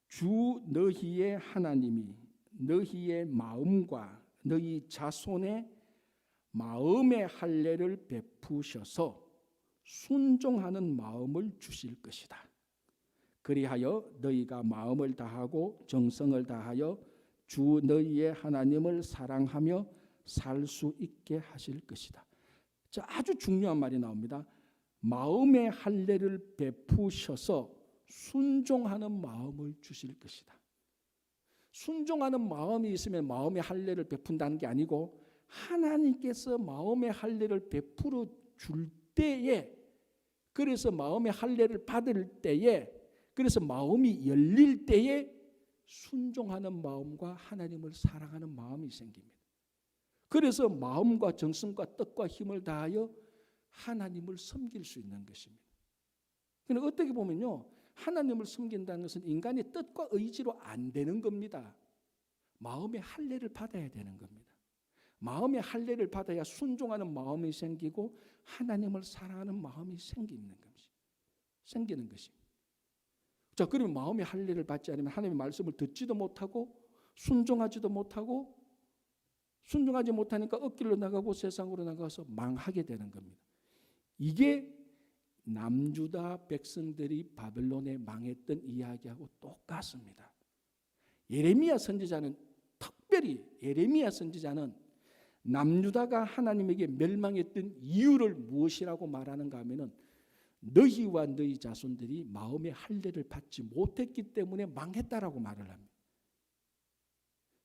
주 너희의 하나님이 너희의 마음과 너희 자손의 마음의 할례를 베푸셔서 순종하는 마음을 주실 것이다. 그리하여 너희가 마음을 다하고 정성을 다하여 주 너희의 하나님을 사랑하며 살 수 있게 하실 것이다. 자, 아주 중요한 말이 나옵니다. 마음의 할례를 베푸셔서 순종하는 마음을 주실 것이다. 순종하는 마음이 있으면 마음의 할례를 베푼다는 게 아니고 하나님께서 마음의 할례를 베풀어 줄 때에, 그래서 마음의 할례를 받을 때에, 그래서 마음이 열릴 때에 순종하는 마음과 하나님을 사랑하는 마음이 생깁니다. 그래서 마음과 정성과 뜻과 힘을 다하여 하나님을 섬길 수 있는 것입니다. 그러니까 어떻게 보면요, 하나님을 섬긴다는 것은 인간의 뜻과 의지로 안 되는 겁니다. 마음의 할례를 받아야 되는 겁니다. 마음의 할례를 받아야 순종하는 마음이 생기고 하나님을 사랑하는 마음이 생기는 것입니다. 자, 그러면 마음의 할례를 받지 않으면 하나님의 말씀을 듣지도 못하고 순종하지도 못하고, 순종하지 못하니까 엇길로 나가고 세상으로 나가서 망하게 되는 겁니다. 이게 남유다 백성들이 바벨론에 망했던 이야기하고 똑같습니다. 예레미야 선지자는 특별히 남유다가 하나님에게 멸망했던 이유를 무엇이라고 말하는가 하면은 너희와 너희 자손들이 마음의 할례를 받지 못했기 때문에 망했다라고 말을 합니다.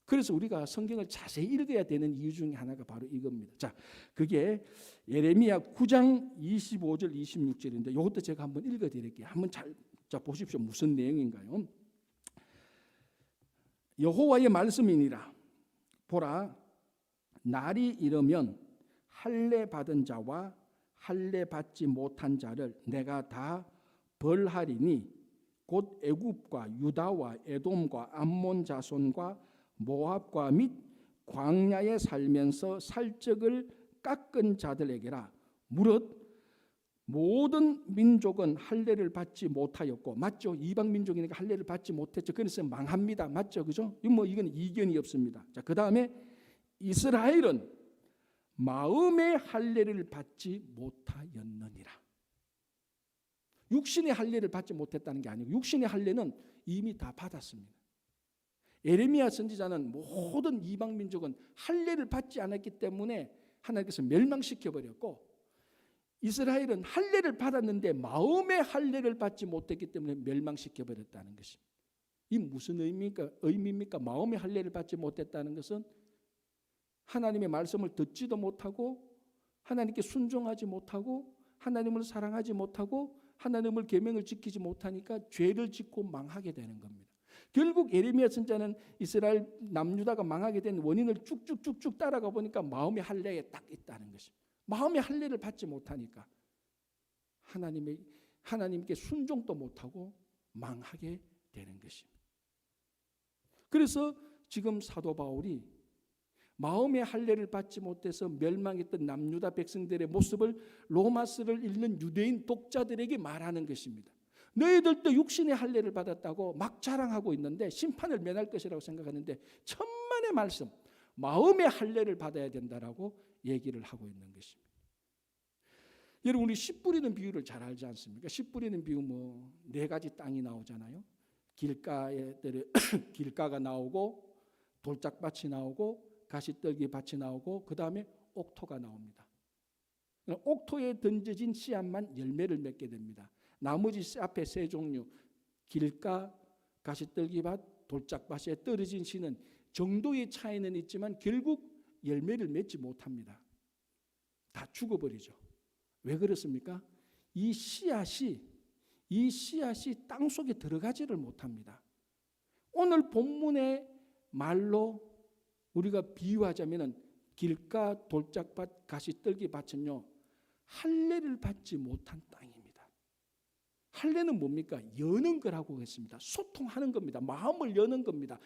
그래서 우리가 성경을 자세히 읽어야 되는 이유 중에 하나가 바로 이겁니다. 자, 그게 예레미야 9장 25절 26절인데 이것도 제가 한번 읽어드릴게요. 한번 잘 보십시오. 무슨 내용인가요? 여호와의 말씀이니라. 보라, 날이 이르면 할례 받은 자와 할례 받지 못한 자를 내가 다 벌하리니 곧 애굽과 유다와 에돔과 암몬 자손과 모압과 및 광야에 살면서 살적을 깎은 자들에게라. 무릇 모든 민족은 할례를 받지 못하였고, 맞죠? 이방 민족이니까 할례를 받지 못했죠. 그래서 망합니다. 맞죠? 그죠? 이건 이견이 없습니다. 자, 그 다음에 이스라엘은 마음의 할례를 받지 못하였느니라. 육신의 할례를 받지 못했다는 게 아니고 육신의 할례는 이미 다 받았습니다. 예레미야 선지자는 모든 이방 민족은 할례를 받지 않았기 때문에 하나님께서 멸망시켜 버렸고, 이스라엘은 할례를 받았는데 마음의 할례를 받지 못했기 때문에 멸망시켜 버렸다는 것입니다. 이 무슨 의미입니까? 마음의 할례를 받지 못했다는 것은 하나님의 말씀을 듣지도 못하고 하나님께 순종하지 못하고 하나님을 사랑하지 못하고 하나님을 계명을 지키지 못하니까 죄를 짓고 망하게 되는 겁니다. 결국 예레미야 선지자는 이스라엘 남유다가 망하게 된 원인을 쭉쭉쭉쭉 따라가 보니까 마음의 할례에 딱 있다는 것입니다. 마음의 할례를 받지 못하니까 하나님께 순종도 못하고 망하게 되는 것입니다. 그래서 지금 사도 바울이 마음의 할례를 받지 못해서 멸망했던 남유다 백성들의 모습을 로마서를 읽는 유대인 독자들에게 말하는 것입니다. 너희들도 육신의 할례를 받았다고 막 자랑하고 있는데 심판을 면할 것이라고 생각하는데 천만의 말씀, 마음의 할례를 받아야 된다라고 얘기를 하고 있는 것입니다. 여러분, 우리 씨 뿌리는 비유를 잘 알지 않습니까? 씨 뿌리는 비유 뭐 4가지 땅이 나오잖아요. 길가가 나오고 돌짝밭이 나오고 가시떨기 밭이 나오고 그 다음에 옥토가 나옵니다. 옥토에 던져진 씨앗만 열매를 맺게 됩니다. 나머지 앞에 3종류, 길가, 가시떨기밭, 돌짝밭에 떨어진 씨는 정도의 차이는 있지만 결국 열매를 맺지 못합니다. 다 죽어버리죠. 왜 그렇습니까? 이 씨앗이 땅속에 들어가지를 못합니다. 오늘 본문의 말로 우리가 비유하자면 길가, 돌짝밭, 가시떨기밭은요 할례를 받지 못한 땅입니다. 할례는 뭡니까? 여는 거라고 했습니다. 소통하는 겁니다. 마음을 여는 겁니다.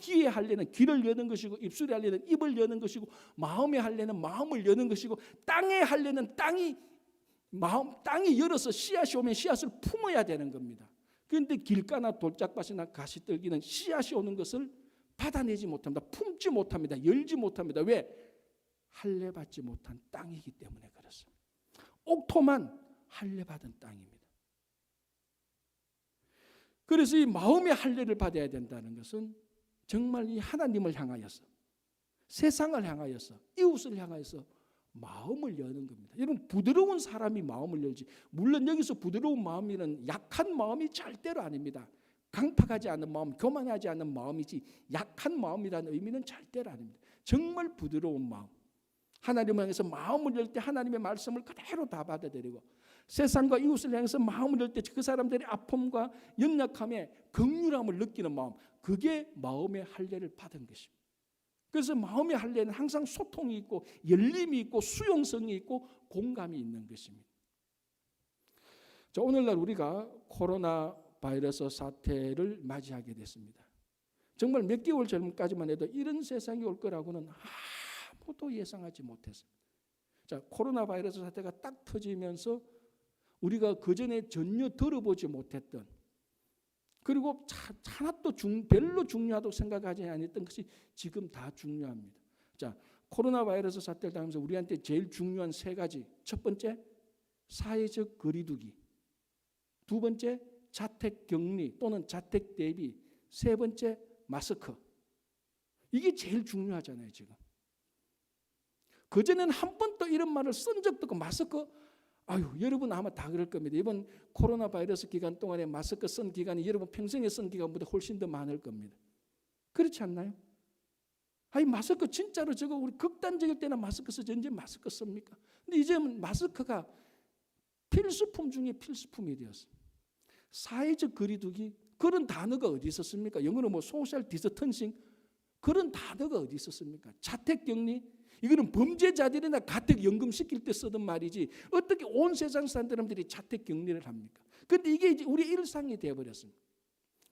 귀의 할례는 귀를 여는 것이고 입술의 할례는 입을 여는 것이고 마음의 할례는 마음을 여는 것이고 땅의 할례는 땅이 열어서 씨앗이 오면 씨앗을 품어야 되는 겁니다. 그런데 길가나 돌짝밭이나 가시떨기는 씨앗이 오는 것을 받아내지 못합니다. 품지 못합니다. 열지 못합니다. 왜? 할례 받지 못한 땅이기 때문에 그렇습니다. 옥토만 할례 받은 땅입니다. 그래서 이 마음의 할례를 받아야 된다는 것은 정말 이 하나님을 향하여서, 세상을 향하여서, 이웃을 향하여서 마음을 여는 겁니다. 여러분, 부드러운 사람이 마음을 열지, 물론 여기서 부드러운 마음이란 약한 마음이 절대로 아닙니다. 강팍하지 않은 마음, 교만하지 않은 마음이지 약한 마음이라는 의미는 절대로 아닙니다. 정말 부드러운 마음, 하나님을 향해서 마음을 열 때 하나님의 말씀을 그대로 다 받아들이고 세상과 이웃을 향해서 마음을 열 때 그 사람들의 아픔과 연약함에 긍휼함을 느끼는 마음, 그게 마음의 할례를 받은 것입니다. 그래서 마음의 할례는 항상 소통이 있고 열림이 있고 수용성이 있고 공감이 있는 것입니다. 자, 오늘날 우리가 코로나 바이러스 사태를 맞이하게 됐습니다. 정말 몇 개월 전까지만 해도 이런 세상이 올 거라고는 아무도 예상하지 못했습니다. 자, 코로나 바이러스 사태가 딱 터지면서 우리가 그전에 전혀 들어보지 못했던, 그리고 하나도 별로 중요하다고 생각하지 않았던 것이 지금 다 중요합니다. 자, 코로나 바이러스 사태를 당하면서 우리한테 제일 중요한 3가지. 첫 번째, 사회적 거리두기. 2번째, 자택 격리 또는 자택 대비. 3번째, 마스크. 이게 제일 중요하잖아요, 지금. 그전에는 한 번도 이런 말을 쓴 적도 없고, 마스크, 여러분 아마 다 그럴 겁니다. 이번 코로나 바이러스 기간 동안에 마스크 쓴 기간이 여러분 평생에 쓴 기간보다 훨씬 더 많을 겁니다. 그렇지 않나요? 마스크 진짜로 저거 우리 극단적일 때나 마스크 쓰지 언제 마스크 씁니까? 근데 이제는 마스크가 필수품 중에 필수품이 되었습니다. 사회적 거리두기, 그런 단어가 어디 있었습니까? 영어로 소셜 디스턴싱, 그런 단어가 어디 있었습니까? 자택격리, 이거는 범죄자들이나 가택연금 시킬 때 쓰던 말이지 어떻게 온 세상 사람들이 자택격리를 합니까? 그런데 이게 이제 우리의 일상이 되어버렸습니다.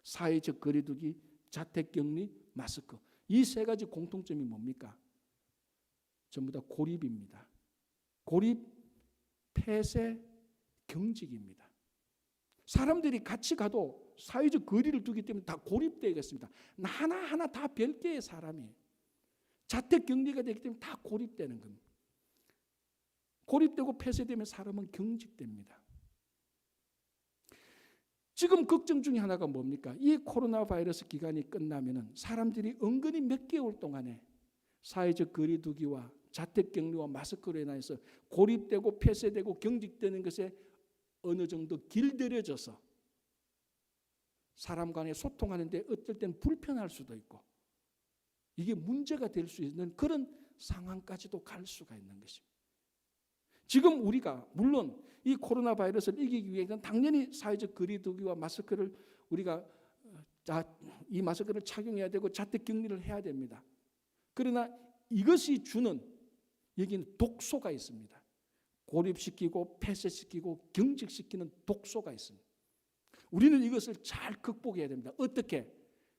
사회적 거리두기, 자택격리, 마스크, 이 3가지 공통점이 뭡니까? 전부 다 고립입니다. 고립, 폐쇄, 경직입니다. 사람들이 같이 가도 사회적 거리를 두기 때문에 다 고립되겠습니다. 하나하나 다 별개의 사람이에요. 자택격리가 되기 때문에 다 고립되는 겁니다. 고립되고 폐쇄되면 사람은 경직됩니다. 지금 걱정 중에 하나가 뭡니까? 이 코로나 바이러스 기간이 끝나면 사람들이 은근히 몇 개월 동안에 사회적 거리두기와 자택격리와 마스크로 인해서 고립되고 폐쇄되고 경직되는 것에 어느 정도 길들여져서 사람 간에 소통하는데 어떨 땐 불편할 수도 있고 이게 문제가 될 수 있는 그런 상황까지도 갈 수가 있는 것입니다. 지금 우리가 물론 이 코로나 바이러스를 이기기 위해서는 당연히 사회적 거리두기와 마스크를 우리가 이 마스크를 착용해야 되고 자택 격리를 해야 됩니다. 그러나 이것이 주는 여기는 독소가 있습니다. 고립시키고 폐쇄시키고 경직시키는 독소가 있습니다. 우리는 이것을 잘 극복해야 됩니다. 어떻게?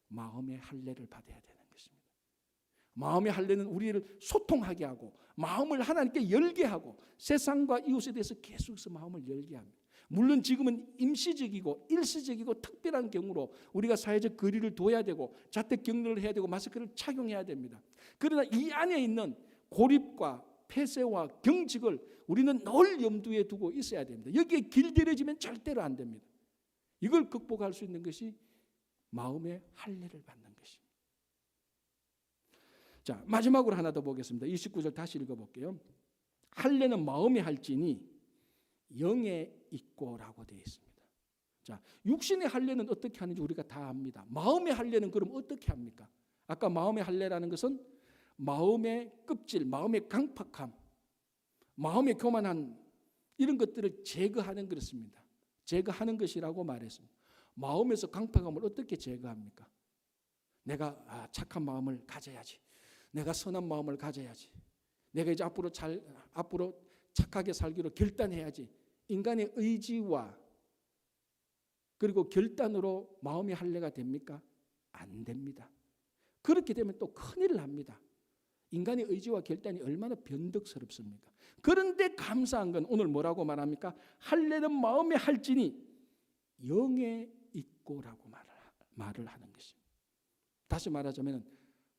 마음의 할례를 받아야 되는 것입니다. 마음의 할례는 우리를 소통하게 하고 마음을 하나님께 열게 하고 세상과 이웃에 대해서 계속해서 마음을 열게 합니다. 물론 지금은 임시적이고 일시적이고 특별한 경우로 우리가 사회적 거리를 둬야 되고 자택 격리를 해야 되고 마스크를 착용해야 됩니다. 그러나 이 안에 있는 고립과 폐쇄와 경직을 우리는 늘 염두에 두고 있어야 됩니다. 여기에 길들여지면 절대로 안 됩니다. 이걸 극복할 수 있는 것이 마음의 할례를 받는 것입니다. 자, 마지막으로 하나 더 보겠습니다. 29절 다시 읽어볼게요. 할례는 마음에 할지니 영에 있고라고 되어 있습니다. 자, 육신의 할례는 어떻게 하는지 우리가 다 압니다. 마음의 할례는 그럼 어떻게 합니까? 아까 마음의 할례라는 것은 마음의 껍질, 마음의 강팍함, 마음의 교만한 이런 것들을 제거하는 것입니다. 제거하는 것이라고 말했습니다. 마음에서 강팍함을 어떻게 제거합니까? 내가 착한 마음을 가져야지. 내가 선한 마음을 가져야지. 내가 이제 앞으로 착하게 살기로 결단해야지. 인간의 의지와 그리고 결단으로 마음의 할례가 됩니까? 안 됩니다. 그렇게 되면 또 큰일 납니다. 인간의 의지와 결단이 얼마나 변덕스럽습니까? 그런데 감사한 건 오늘 뭐라고 말합니까? 할례는 마음에 할지니 영에 있고라고 말을 하는 것입니다. 다시 말하자면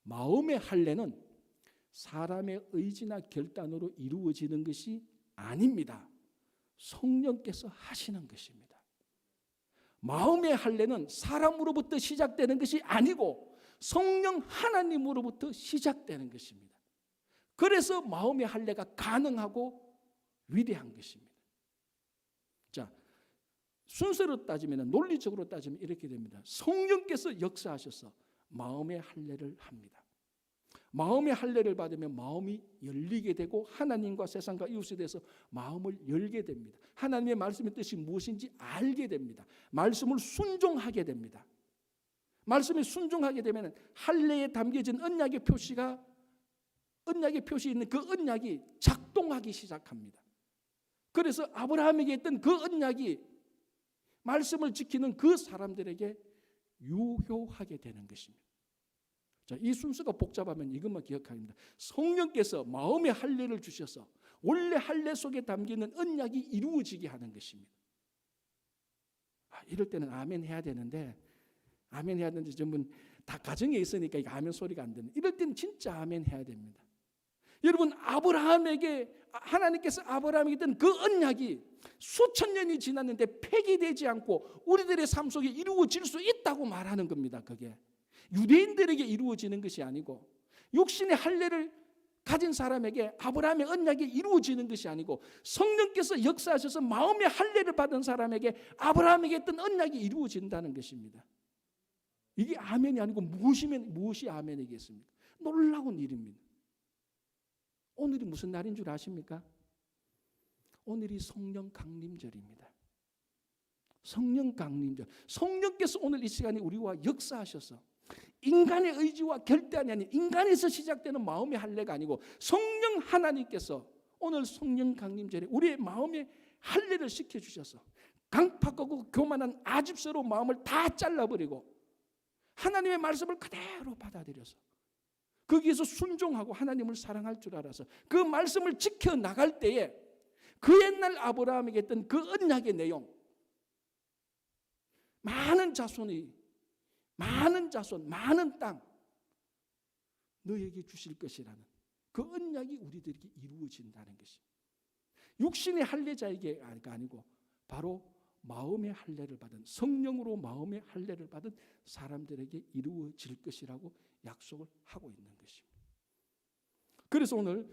마음의 할례는 사람의 의지나 결단으로 이루어지는 것이 아닙니다. 성령께서 하시는 것입니다. 마음의 할례는 사람으로부터 시작되는 것이 아니고 성령 하나님으로부터 시작되는 것입니다. 그래서 마음의 할례가 가능하고 위대한 것입니다. 자, 순서로 따지면 논리적으로 따지면 이렇게 됩니다. 성령께서 역사하셔서 마음의 할례를 합니다. 마음의 할례를 받으면 마음이 열리게 되고 하나님과 세상과 이웃에 대해서 마음을 열게 됩니다. 하나님의 말씀의 뜻이 무엇인지 알게 됩니다. 말씀을 순종하게 됩니다. 말씀에 순종하게 되면 할례에 담겨진 언약의 표시 있는 그 언약이 작동하기 시작합니다. 그래서 아브라함에게 했던 그 언약이 말씀을 지키는 그 사람들에게 유효하게 되는 것입니다. 자, 이 순서가 복잡하면 이것만 기억합니다. 성령께서 마음의 할례를 주셔서 원래 할례 속에 담기는 언약이 이루어지게 하는 것입니다. 이럴 때는 아멘 해야 되는데 아멘 해야 되는데 전부 다 가정에 있으니까 이 아멘 소리가 안 되는. 이럴 때는 진짜 아멘 해야 됩니다. 여러분 하나님께서 아브라함에게 했던 그 언약이 수천 년이 지났는데 폐기되지 않고 우리들의 삶 속에 이루어질 수 있다고 말하는 겁니다. 그게 유대인들에게 이루어지는 것이 아니고 육신의 할례를 가진 사람에게 아브라함의 언약이 이루어지는 것이 아니고 성령께서 역사하셔서 마음의 할례를 받은 사람에게 아브라함에게 했던 언약이 이루어진다는 것입니다. 이게 아멘이 아니고 무엇이 아멘이겠습니까? 놀라운 일입니다. 오늘이 무슨 날인 줄 아십니까? 오늘이 성령 강림절입니다. 성령 강림절. 성령께서 오늘 이 시간에 우리와 역사하셔서 인간의 의지와 결단이 아닌 인간에서 시작되는 마음의 할례가 아니고 성령 하나님께서 오늘 성령 강림절에 우리의 마음의 할례를 시켜주셔서 강팍하고 교만한 아집스러운 마음을 다 잘라버리고 하나님의 말씀을 그대로 받아들여서 거기에서 순종하고 하나님을 사랑할 줄 알아서 그 말씀을 지켜나갈 때에 그 옛날 아브라함에게 했던 그 언약의 내용 많은 자손, 많은 땅 너에게 주실 것이라는 그 언약이 우리들에게 이루어진다는 것입니다. 육신의 할례자에게 아니고 바로 마음의 할례를 받은 성령으로 마음의 할례를 받은 사람들에게 이루어질 것이라고 약속을 하고 있는 것입니다. 그래서 오늘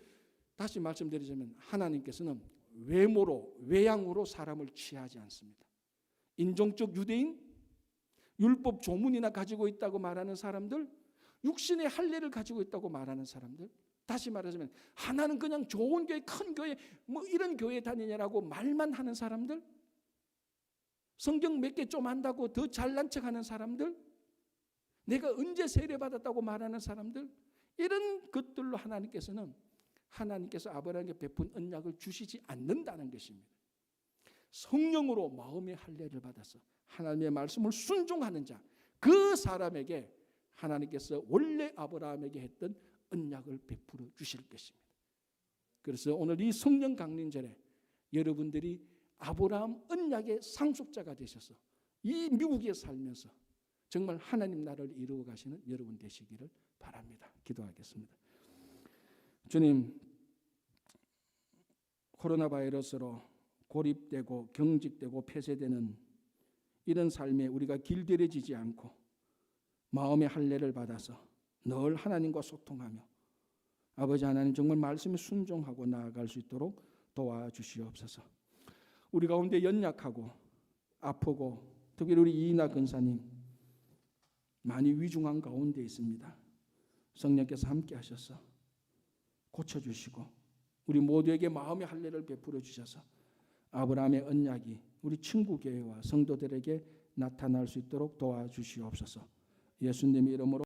다시 말씀드리자면 하나님께서는 외모로 외양으로 사람을 취하지 않습니다. 인종적 유대인, 율법 조문이나 가지고 있다고 말하는 사람들, 육신의 할례를 가지고 있다고 말하는 사람들, 다시 말하자면 하나는 그냥 좋은 교회, 큰 교회, 뭐 이런 교회 다니냐라고 말만 하는 사람들, 성경 몇 개 좀 안다고 더 잘난 척하는 사람들, 내가 언제 세례받았다고 말하는 사람들, 이런 것들로 하나님께서 아브라함에게 베푼 언약을 주시지 않는다는 것입니다. 성령으로 마음의 할례를 받아서 하나님의 말씀을 순종하는 자, 그 사람에게 하나님께서 원래 아브라함에게 했던 언약을 베풀어 주실 것입니다. 그래서 오늘 이 성령 강림절에 여러분들이 아브라함 언약의 상속자가 되셔서 이 미국에 살면서 정말 하나님 나라를 이루어 가시는 여러분 되시기를 바랍니다. 기도하겠습니다. 주님, 코로나 바이러스로 고립되고 경직되고 폐쇄되는 이런 삶에 우리가 길들여지지 않고 마음의 할례를 받아서 늘 하나님과 소통하며 아버지 하나님 정말 말씀에 순종하고 나아갈 수 있도록 도와주시옵소서. 우리 가운데 연약하고 아프고 특히 우리 이인하 근사님 많이 위중한 가운데 있습니다. 성령께서 함께 하셔서 고쳐주시고 우리 모두에게 마음의 할례를 베풀어 주셔서 아브라함의 언약이 우리 친구교회와 성도들에게 나타날 수 있도록 도와주시옵소서. 예수님의 이름으로